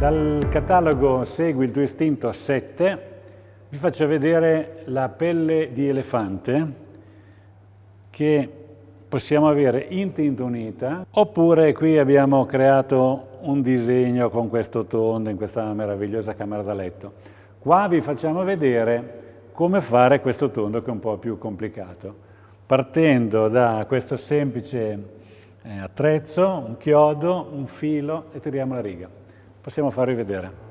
Dal catalogo Segui il tuo istinto 7 vi faccio vedere la pelle di elefante che possiamo avere in tinta unita, oppure qui abbiamo creato un disegno con questo tondo in questa meravigliosa camera da letto. Qua vi facciamo vedere come fare questo tondo che è un po' più complicato, partendo da questo semplice attrezzo, un chiodo, un filo e tiriamo la riga. Possiamo farvi vedere.